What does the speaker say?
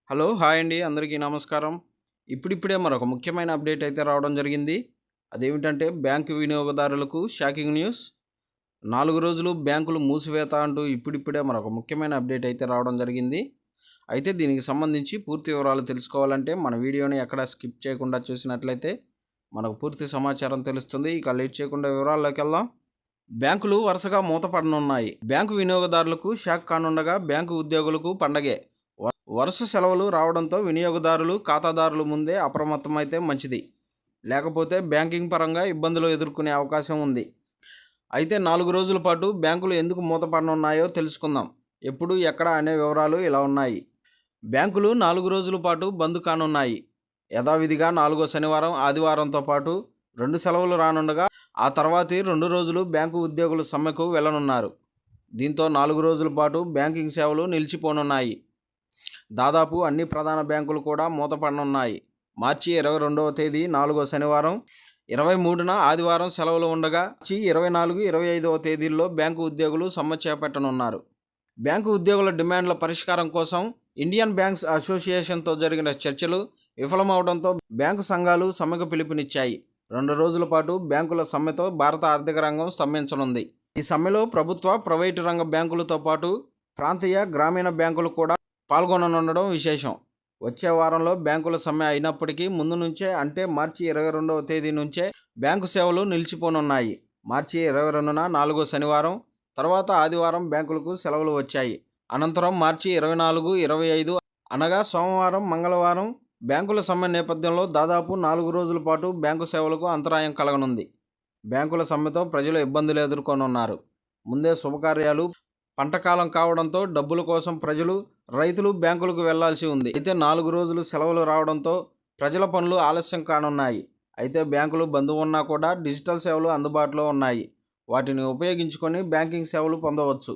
Hello hi అండి, అందరికీ నమస్కారం. ఇప్పుడిప్పుడే మరొక ముఖ్యమైన అప్డేట్ అయితే రావడం జరిగింది. అదేమిటంటే బ్యాంకు వినియోగదారులకు షాకింగ్ న్యూస్. 4 రోజులు బ్యాంకులు మూసివేత అంటూ ఇప్పుడిప్పుడే మరొక ముఖ్యమైన అప్డేట్ అయితే రావడం జరిగింది. అయితే దీనికి సంబంధించి పూర్తి వివరాలు తెలుసుకోవాలంటే మన వీడియోని ఎక్కడ స్కిప్ చేయకుండా చూసినట్లయితే మనకు పూర్తి సమాచారం తెలుస్తుంది. ఇక లేట్ చేయకుండా వివరాల్లోకి వెళ్దాం. బ్యాంకులు వరుసగా మూతపడనున్నాయి. బ్యాంకు వినియోగదారులకు షాక్ కానుండగా బ్యాంకు ఉద్యోగులకు పండగే. వరుస సెలవులు రావడంతో వినియోగదారులు, ఖాతాదారులు ముందే అప్రమత్తమైతే మంచిది. లేకపోతే బ్యాంకింగ్ పరంగా ఇబ్బందులు ఎదుర్కొనే అవకాశం ఉంది. అయితే 4 రోజుల పాటు బ్యాంకులు ఎందుకు మూతపడనున్నాయో తెలుసుకుందాం. ఎప్పుడు, ఎక్కడ అనే వివరాలు ఇలా ఉన్నాయి. బ్యాంకులు 4 రోజుల పాటు బంద్ కానున్నాయి. యథావిధిగా 4వ శనివారం, ఆదివారంతో పాటు 2 సెలవులు రానుండగా ఆ తర్వాతి 2 రోజులు బ్యాంకు ఉద్యోగులు సమ్మెకు వెళ్లనున్నారు. దీంతో 4 రోజుల పాటు బ్యాంకింగ్ సేవలు నిలిచిపోనున్నాయి. దాదాపు అన్ని ప్రధాన బ్యాంకులు కూడా మూతపడనున్నాయి. మార్చి 22వ తేదీ 4వ శనివారం, 23న ఆదివారం సెలవులు ఉండగా మార్చి 24, 25వ తేదీల్లో బ్యాంకు ఉద్యోగులు సమ్మె చేపట్టనున్నారు. బ్యాంకు ఉద్యోగుల డిమాండ్ల పరిష్కారం కోసం ఇండియన్ బ్యాంక్స్ అసోసియేషన్తో జరిగిన చర్చలు విఫలమవడంతో బ్యాంకు సంఘాలు సమ్మెకు పిలుపునిచ్చాయి. 2 రోజుల పాటు బ్యాంకుల సమ్మెతో భారత ఆర్థిక రంగం స్తంభించనుంది. ఈ సమ్మెలో ప్రభుత్వ, ప్రైవేటు రంగ బ్యాంకులతో పాటు ప్రాంతీయ, గ్రామీణ బ్యాంకులు కూడా పాల్గొననుండడం విశేషం. వచ్చే వారంలో బ్యాంకుల సమ్మె అయినప్పటికీ ముందు నుంచే, అంటే మార్చి 22వ తేదీ నుంచే బ్యాంకు సేవలు నిలిచిపోనున్నాయి. మార్చి 22న 4వ శనివారం, తర్వాత ఆదివారం బ్యాంకులకు సెలవులు వచ్చాయి. అనంతరం మార్చి 24, 25 అనగా సోమవారం, మంగళవారం బ్యాంకుల సమ్మె నేపథ్యంలో దాదాపు 4 రోజుల పాటు బ్యాంకు సేవలకు అంతరాయం కలగనుంది. బ్యాంకుల సమ్మెతో ప్రజలు ఇబ్బందులు ఎదుర్కొనున్నారు. ముందే శుభకార్యాలు, పంటకాలం కావడంతో డబ్బుల కోసం ప్రజలు, రైతులు బ్యాంకులకు వెళ్లాల్సి ఉంది. అయితే 4 రోజులు సెలవులు రావడంతో ప్రజల పనులు ఆలస్యం కానున్నాయి. అయితే బ్యాంకులు బంద్ ఉన్నా కూడా డిజిటల్ సేవలు అందుబాటులో ఉన్నాయి. వాటిని ఉపయోగించుకొని బ్యాంకింగ్ సేవలు పొందవచ్చు.